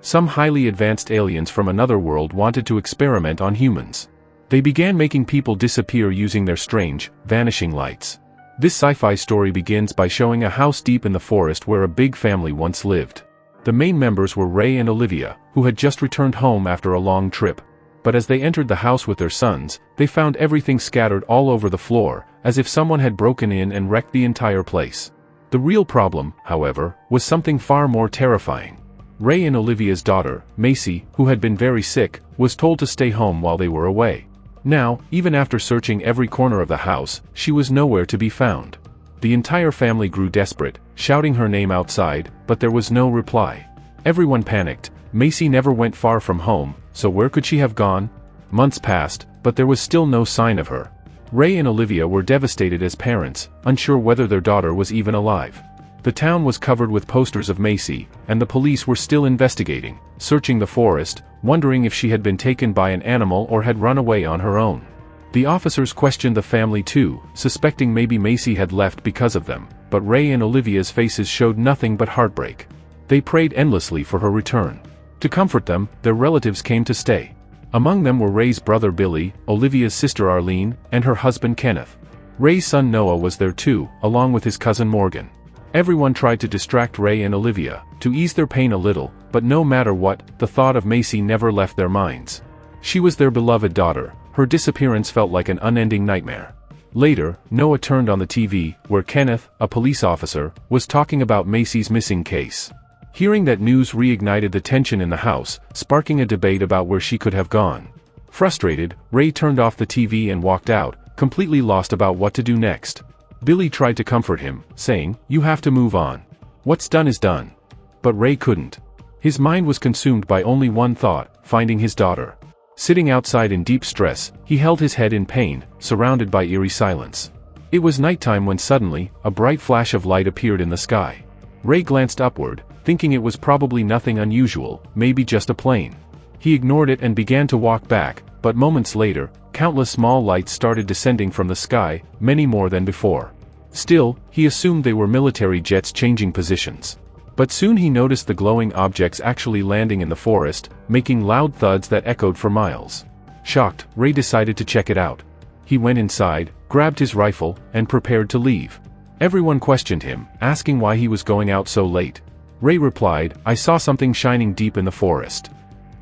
Some highly advanced aliens from another world wanted to experiment on humans. They began making people disappear using their strange, vanishing lights. This sci-fi story begins by showing a house deep in the forest where a big family once lived. The main members were Ray and Olivia, who had just returned home after a long trip. But as they entered the house with their sons, they found everything scattered all over the floor, as if someone had broken in and wrecked the entire place. The real problem, however, was something far more terrifying. Ray and Olivia's daughter, Macy, who had been very sick, was told to stay home while they were away. Now, even after searching every corner of the house, she was nowhere to be found. The entire family grew desperate, shouting her name outside, but there was no reply. Everyone panicked. Macy never went far from home, so where could she have gone? Months passed, but there was still no sign of her. Ray and Olivia were devastated as parents, unsure whether their daughter was even alive. The town was covered with posters of Macy, and the police were still investigating, searching the forest, wondering if she had been taken by an animal or had run away on her own. The officers questioned the family too, suspecting maybe Macy had left because of them, but Ray and Olivia's faces showed nothing but heartbreak. They prayed endlessly for her return. To comfort them, their relatives came to stay. Among them were Ray's brother Billy, Olivia's sister Arlene, and her husband Kenneth. Ray's son Noah was there too, along with his cousin Morgan. Everyone tried to distract Ray and Olivia, to ease their pain a little, but no matter what, the thought of Macy never left their minds. She was their beloved daughter. Her disappearance felt like an unending nightmare. Later, Noah turned on the TV, where Kenneth, a police officer, was talking about Macy's missing case. Hearing that news reignited the tension in the house, sparking a debate about where she could have gone. Frustrated, Ray turned off the TV and walked out, completely lost about what to do next. Billy tried to comfort him, saying, "You have to move on. What's done is done." But Ray couldn't. His mind was consumed by only one thought, finding his daughter. Sitting outside in deep stress, he held his head in pain, surrounded by eerie silence. It was nighttime when suddenly, a bright flash of light appeared in the sky. Ray glanced upward, thinking it was probably nothing unusual, maybe just a plane. He ignored it and began to walk back, but moments later, countless small lights started descending from the sky, many more than before. Still, he assumed they were military jets changing positions. But soon he noticed the glowing objects actually landing in the forest, making loud thuds that echoed for miles. Shocked, Ray decided to check it out. He went inside, grabbed his rifle, and prepared to leave. Everyone questioned him, asking why he was going out so late. Ray replied, "I saw something shining deep in the forest."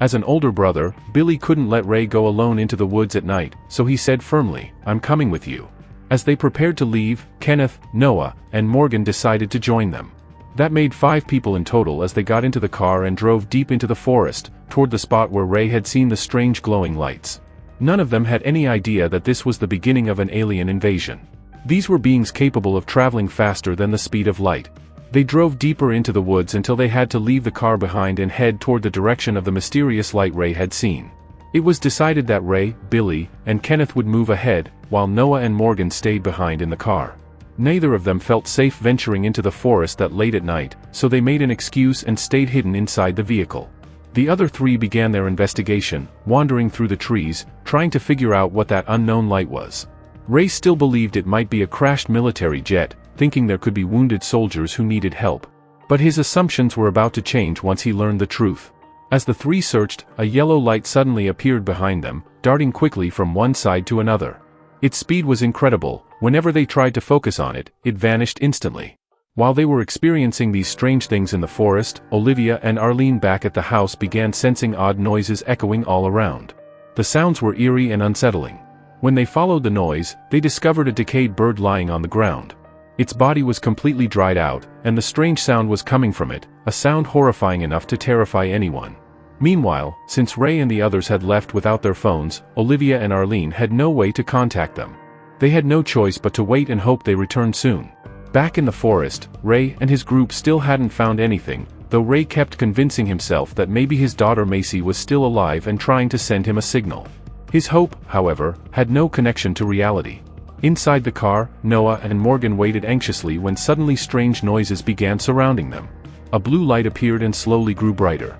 As an older brother, Billy couldn't let Ray go alone into the woods at night, so he said firmly, "I'm coming with you." As they prepared to leave, Kenneth, Noah, and Morgan decided to join them. That made 5 people in total as they got into the car and drove deep into the forest, toward the spot where Ray had seen the strange glowing lights. None of them had any idea that this was the beginning of an alien invasion. These were beings capable of traveling faster than the speed of light. They drove deeper into the woods until they had to leave the car behind and head toward the direction of the mysterious light Ray had seen. It was decided that Ray, Billy, and Kenneth would move ahead, while Noah and Morgan stayed behind in the car. Neither of them felt safe venturing into the forest that late at night, so they made an excuse and stayed hidden inside the vehicle. The other 3 began their investigation, wandering through the trees, trying to figure out what that unknown light was. Ray still believed it might be a crashed military jet, thinking there could be wounded soldiers who needed help. But his assumptions were about to change once he learned the truth. As the 3 searched, a yellow light suddenly appeared behind them, darting quickly from one side to another. Its speed was incredible. Whenever they tried to focus on it, it vanished instantly. While they were experiencing these strange things in the forest, Olivia and Arlene back at the house began sensing odd noises echoing all around. The sounds were eerie and unsettling. When they followed the noise, they discovered a decayed bird lying on the ground. Its body was completely dried out, and the strange sound was coming from it, a sound horrifying enough to terrify anyone. Meanwhile, since Ray and the others had left without their phones, Olivia and Arlene had no way to contact them. They had no choice but to wait and hope they returned soon. Back in the forest, Ray and his group still hadn't found anything, though Ray kept convincing himself that maybe his daughter Macy was still alive and trying to send him a signal. His hope, however, had no connection to reality. Inside the car, Noah and Morgan waited anxiously when suddenly strange noises began surrounding them. A blue light appeared and slowly grew brighter.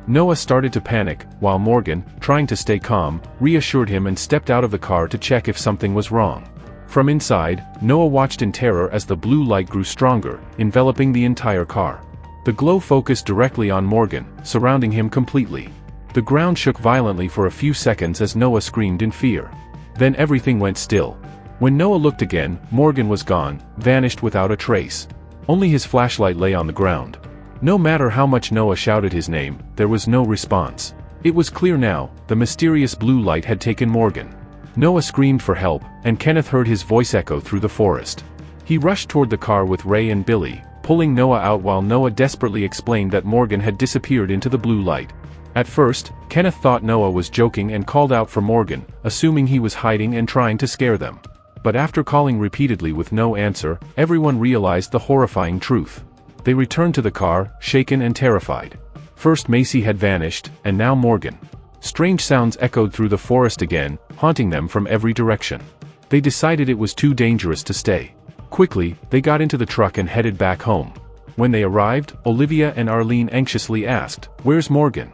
Noah started to panic, while Morgan, trying to stay calm, reassured him and stepped out of the car to check if something was wrong. From inside, Noah watched in terror as the blue light grew stronger, enveloping the entire car. The glow focused directly on Morgan, surrounding him completely. The ground shook violently for a few seconds as Noah screamed in fear. Then everything went still. When Noah looked again, Morgan was gone, vanished without a trace. Only his flashlight lay on the ground. No matter how much Noah shouted his name, there was no response. It was clear now, the mysterious blue light had taken Morgan. Noah screamed for help, and Kenneth heard his voice echo through the forest. He rushed toward the car with Ray and Billy, pulling Noah out while Noah desperately explained that Morgan had disappeared into the blue light. At first, Kenneth thought Noah was joking and called out for Morgan, assuming he was hiding and trying to scare them. But after calling repeatedly with no answer, everyone realized the horrifying truth. They returned to the car, shaken and terrified. First Macy had vanished, and now Morgan. Strange sounds echoed through the forest again, haunting them from every direction. They decided it was too dangerous to stay. Quickly, they got into the truck and headed back home. When they arrived, Olivia and Arlene anxiously asked, "Where's Morgan?"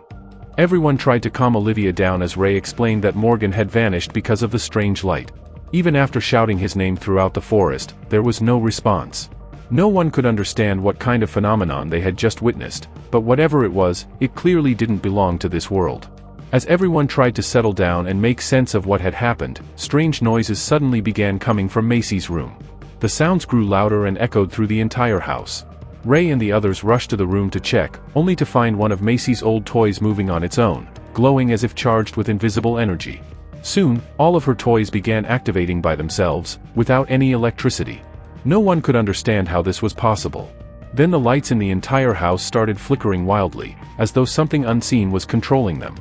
Everyone tried to calm Olivia down as Ray explained that Morgan had vanished because of the strange light. Even after shouting his name throughout the forest, there was no response. No one could understand what kind of phenomenon they had just witnessed, but whatever it was, it clearly didn't belong to this world. As everyone tried to settle down and make sense of what had happened, strange noises suddenly began coming from Macy's room. The sounds grew louder and echoed through the entire house. Ray and the others rushed to the room to check, only to find one of Macy's old toys moving on its own, glowing as if charged with invisible energy. Soon, all of her toys began activating by themselves, without any electricity. No one could understand how this was possible. Then the lights in the entire house started flickering wildly, as though something unseen was controlling them.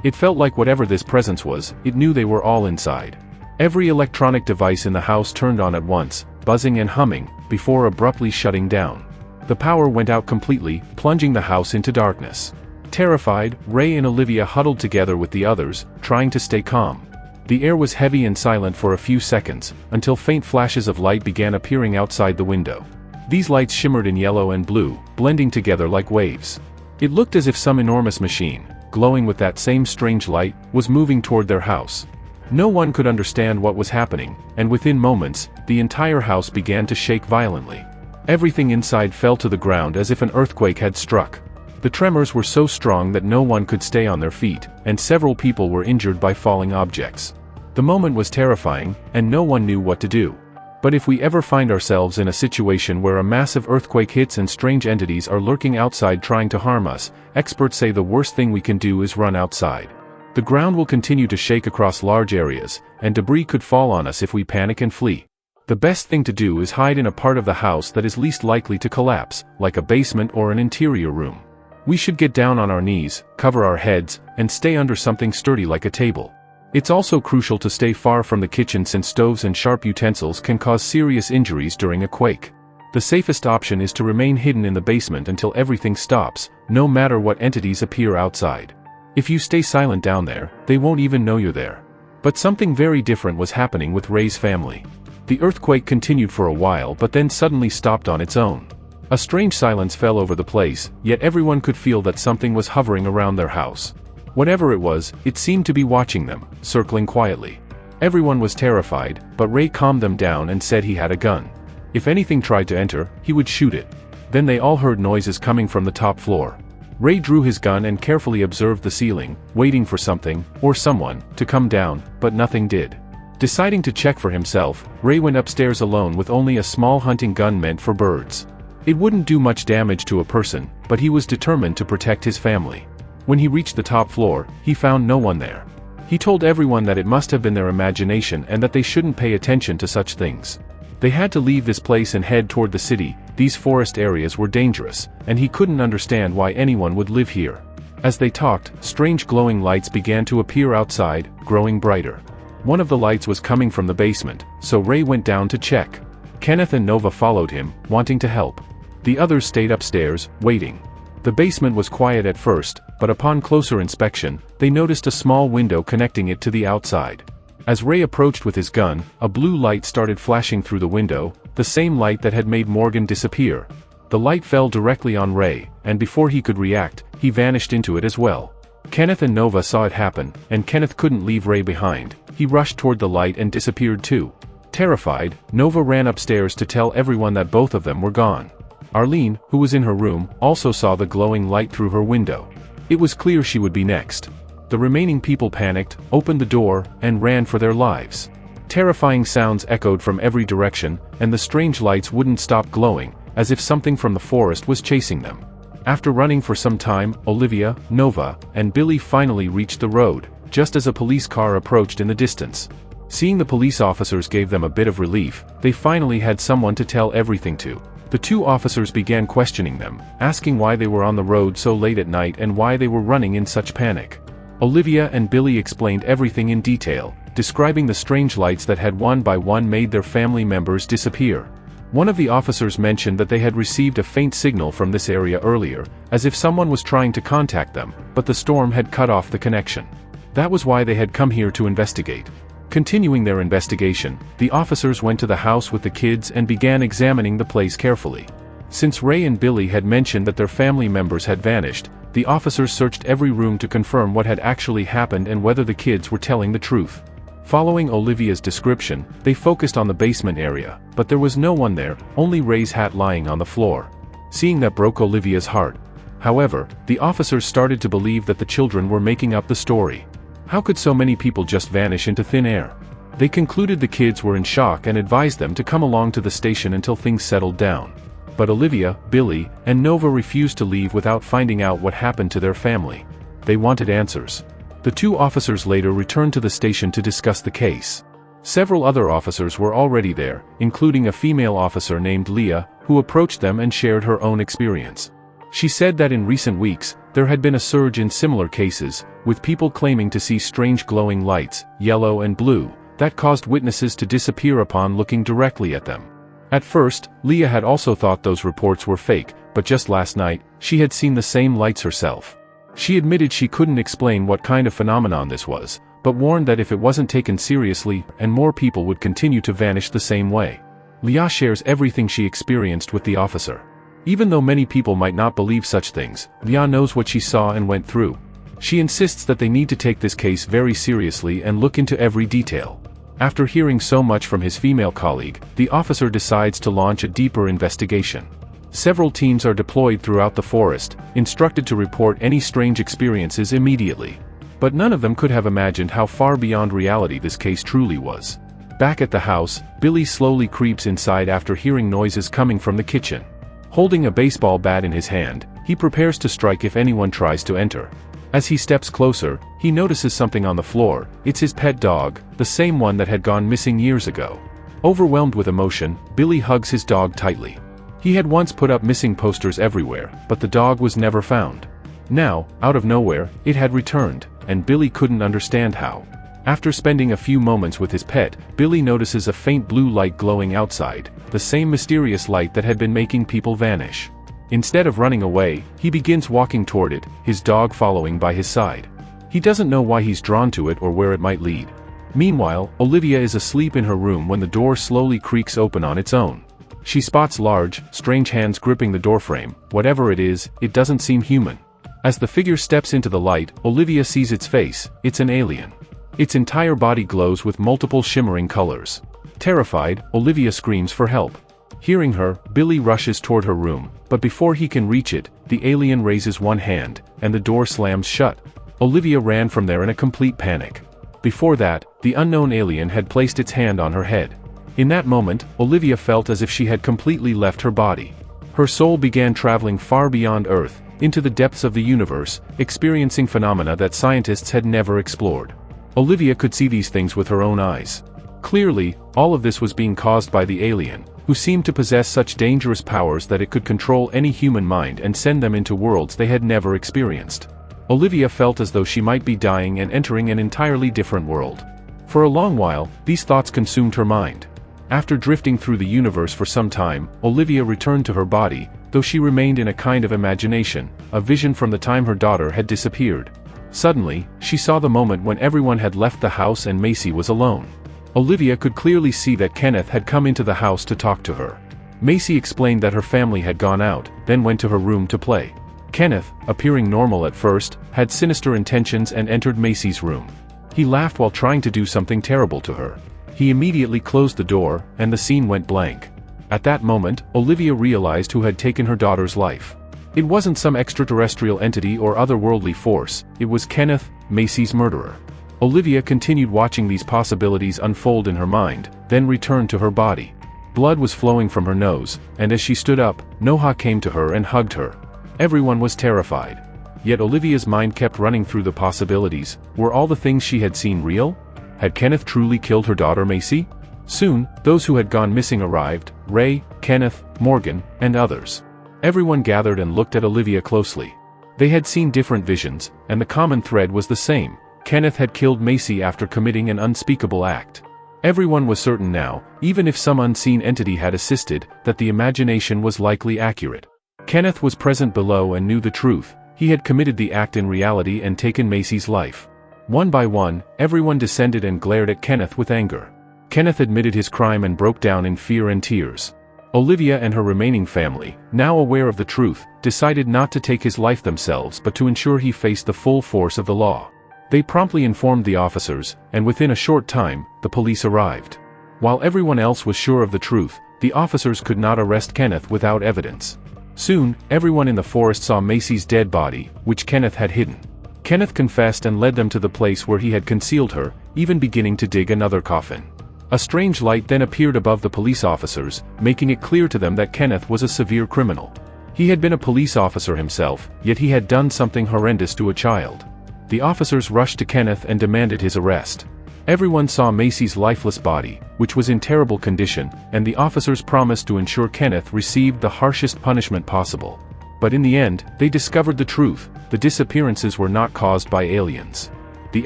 It felt like whatever this presence was, it knew they were all inside. Every electronic device in the house turned on at once, buzzing and humming, before abruptly shutting down. The power went out completely, plunging the house into darkness. Terrified, Ray and Olivia huddled together with the others, trying to stay calm. The air was heavy and silent for a few seconds, until faint flashes of light began appearing outside the window. These lights shimmered in yellow and blue, blending together like waves. It looked as if some enormous machine, glowing with that same strange light, was moving toward their house. No one could understand what was happening, and within moments, the entire house began to shake violently. Everything inside fell to the ground as if an earthquake had struck. The tremors were so strong that no one could stay on their feet, and several people were injured by falling objects. The moment was terrifying, and no one knew what to do. But if we ever find ourselves in a situation where a massive earthquake hits and strange entities are lurking outside trying to harm us, experts say the worst thing we can do is run outside. The ground will continue to shake across large areas, and debris could fall on us if we panic and flee. The best thing to do is hide in a part of the house that is least likely to collapse, like a basement or an interior room. We should get down on our knees, cover our heads, and stay under something sturdy like a table. It's also crucial to stay far from the kitchen since stoves and sharp utensils can cause serious injuries during a quake. The safest option is to remain hidden in the basement until everything stops, no matter what entities appear outside. If you stay silent down there, they won't even know you're there. But something very different was happening with Ray's family. The earthquake continued for a while but then suddenly stopped on its own. A strange silence fell over the place, yet everyone could feel that something was hovering around their house. Whatever it was, it seemed to be watching them, circling quietly. Everyone was terrified, but Ray calmed them down and said he had a gun. If anything tried to enter, he would shoot it. Then they all heard noises coming from the top floor. Ray drew his gun and carefully observed the ceiling, waiting for something, or someone, to come down, but nothing did. Deciding to check for himself, Ray went upstairs alone with only a small hunting gun meant for birds. It wouldn't do much damage to a person, but he was determined to protect his family. When he reached the top floor, he found no one there. He told everyone that it must have been their imagination and that they shouldn't pay attention to such things. They had to leave this place and head toward the city. These forest areas were dangerous, and he couldn't understand why anyone would live here. As they talked, strange glowing lights began to appear outside, growing brighter. One of the lights was coming from the basement, so Ray went down to check. Kenneth and Nova followed him, wanting to help. The others stayed upstairs, waiting. The basement was quiet at first, but upon closer inspection, they noticed a small window connecting it to the outside. As Ray approached with his gun, a blue light started flashing through the window, the same light that had made Morgan disappear. The light fell directly on Ray, and before he could react, he vanished into it as well. Kenneth and Nova saw it happen, and Kenneth couldn't leave Ray behind. He rushed toward the light and disappeared too. Terrified, Nova ran upstairs to tell everyone that both of them were gone. Arlene, who was in her room, also saw the glowing light through her window. It was clear she would be next. The remaining people panicked, opened the door, and ran for their lives. Terrifying sounds echoed from every direction, and the strange lights wouldn't stop glowing, as if something from the forest was chasing them. After running for some time, Olivia, Nova, and Billy finally reached the road, just as a police car approached in the distance. Seeing the police officers gave them a bit of relief. They finally had someone to tell everything to. The two officers began questioning them, asking why they were on the road so late at night and why they were running in such panic. Olivia and Billy explained everything in detail, describing the strange lights that had one by one made their family members disappear. One of the officers mentioned that they had received a faint signal from this area earlier, as if someone was trying to contact them, but the storm had cut off the connection. That was why they had come here to investigate. Continuing their investigation, the officers went to the house with the kids and began examining the place carefully. Since Ray and Billy had mentioned that their family members had vanished, the officers searched every room to confirm what had actually happened and whether the kids were telling the truth. Following Olivia's description, they focused on the basement area, but there was no one there, only Ray's hat lying on the floor. Seeing that broke Olivia's heart. However, the officers started to believe that the children were making up the story. How could so many people just vanish into thin air? They concluded the kids were in shock and advised them to come along to the station until things settled down. But Olivia, Billy, and Nova refused to leave without finding out what happened to their family. They wanted answers. The two officers later returned to the station to discuss the case. Several other officers were already there, including a female officer named Leah, who approached them and shared her own experience. She said that in recent weeks, there had been a surge in similar cases, with people claiming to see strange glowing lights, yellow and blue, that caused witnesses to disappear upon looking directly at them. At first, Leah had also thought those reports were fake, but just last night, she had seen the same lights herself. She admitted she couldn't explain what kind of phenomenon this was, but warned that if it wasn't taken seriously, and more people would continue to vanish the same way. Leah shares everything she experienced with the officer. Even though many people might not believe such things, Leah knows what she saw and went through. She insists that they need to take this case very seriously and look into every detail. After hearing so much from his female colleague, the officer decides to launch a deeper investigation. Several teams are deployed throughout the forest, instructed to report any strange experiences immediately. But none of them could have imagined how far beyond reality this case truly was. Back at the house, Billy slowly creeps inside after hearing noises coming from the kitchen. Holding a baseball bat in his hand, he prepares to strike if anyone tries to enter. As he steps closer, he notices something on the floor. It's his pet dog, the same one that had gone missing years ago. Overwhelmed with emotion, Billy hugs his dog tightly. He had once put up missing posters everywhere, but the dog was never found. Now, out of nowhere, it had returned, and Billy couldn't understand how. After spending a few moments with his pet, Billy notices a faint blue light glowing outside, the same mysterious light that had been making people vanish. Instead of running away, he begins walking toward it, his dog following by his side. He doesn't know why he's drawn to it or where it might lead. Meanwhile, Olivia is asleep in her room when the door slowly creaks open on its own. She spots large, strange hands gripping the doorframe. Whatever it is, it doesn't seem human. As the figure steps into the light, Olivia sees its face. It's an alien. Its entire body glows with multiple shimmering colors. Terrified, Olivia screams for help. Hearing her, Billy rushes toward her room, but before he can reach it, the alien raises one hand, and the door slams shut. Olivia ran from there in a complete panic. Before that, the unknown alien had placed its hand on her head. In that moment, Olivia felt as if she had completely left her body. Her soul began traveling far beyond Earth, into the depths of the universe, experiencing phenomena that scientists had never explored. Olivia could see these things with her own eyes. Clearly, all of this was being caused by the alien, who seemed to possess such dangerous powers that it could control any human mind and send them into worlds they had never experienced. Olivia felt as though she might be dying and entering an entirely different world. For a long while, these thoughts consumed her mind. After drifting through the universe for some time, Olivia returned to her body, though she remained in a kind of imagination, a vision from the time her daughter had disappeared. Suddenly, she saw the moment when everyone had left the house and Macy was alone. Olivia could clearly see that Kenneth had come into the house to talk to her. Macy explained that her family had gone out, then went to her room to play. Kenneth, appearing normal at first, had sinister intentions and entered Macy's room. He laughed while trying to do something terrible to her. He immediately closed the door, and the scene went blank. At that moment, Olivia realized who had taken her daughter's life. It wasn't some extraterrestrial entity or otherworldly force, it was Kenneth, Macy's murderer. Olivia continued watching these possibilities unfold in her mind, then returned to her body. Blood was flowing from her nose, and as she stood up, Noha came to her and hugged her. Everyone was terrified. Yet Olivia's mind kept running through the possibilities. Were all the things she had seen real? Had Kenneth truly killed her daughter Macy? Soon, those who had gone missing arrived: Ray, Kenneth, Morgan, and others. Everyone gathered and looked at Olivia closely. They had seen different visions, and the common thread was the same. Kenneth had killed Macy after committing an unspeakable act. Everyone was certain now, even if some unseen entity had assisted, that the imagination was likely accurate. Kenneth was present below and knew the truth. He had committed the act in reality and taken Macy's life. One by one, everyone descended and glared at Kenneth with anger. Kenneth admitted his crime and broke down in fear and tears. Olivia and her remaining family, now aware of the truth, decided not to take his life themselves but to ensure he faced the full force of the law. They promptly informed the officers, and within a short time, the police arrived. While everyone else was sure of the truth, the officers could not arrest Kenneth without evidence. Soon, everyone in the forest saw Macy's dead body, which Kenneth had hidden. Kenneth confessed and led them to the place where he had concealed her, even beginning to dig another coffin. A strange light then appeared above the police officers, making it clear to them that Kenneth was a severe criminal. He had been a police officer himself, yet he had done something horrendous to a child. The officers rushed to Kenneth and demanded his arrest. Everyone saw Macy's lifeless body, which was in terrible condition, and the officers promised to ensure Kenneth received the harshest punishment possible. But in the end, they discovered the truth: the disappearances were not caused by aliens. The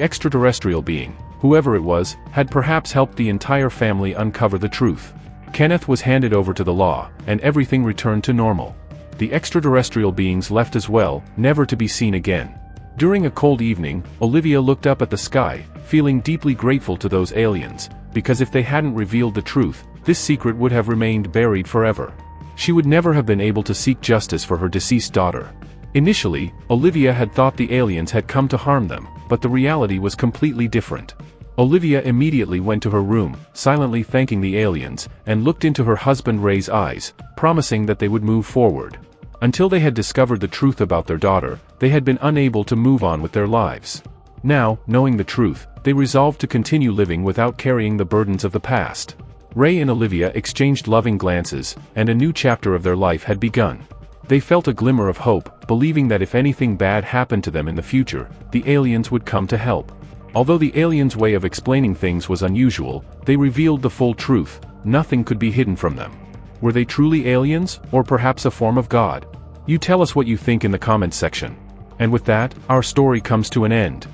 extraterrestrial being, whoever it was, had perhaps helped the entire family uncover the truth. Kenneth was handed over to the law, and everything returned to normal. The extraterrestrial beings left as well, never to be seen again. During a cold evening, Olivia looked up at the sky, feeling deeply grateful to those aliens, because if they hadn't revealed the truth, this secret would have remained buried forever. She would never have been able to seek justice for her deceased daughter. Initially, Olivia had thought the aliens had come to harm them, but the reality was completely different. Olivia immediately went to her room, silently thanking the aliens, and looked into her husband Ray's eyes, promising that they would move forward. Until they had discovered the truth about their daughter, they had been unable to move on with their lives. Now, knowing the truth, they resolved to continue living without carrying the burdens of the past. Ray and Olivia exchanged loving glances, and a new chapter of their life had begun. They felt a glimmer of hope, believing that if anything bad happened to them in the future, the aliens would come to help. Although the aliens' way of explaining things was unusual, they revealed the full truth. Nothing could be hidden from them. Were they truly aliens, or perhaps a form of God? You tell us what you think in the comments section. And with that, our story comes to an end.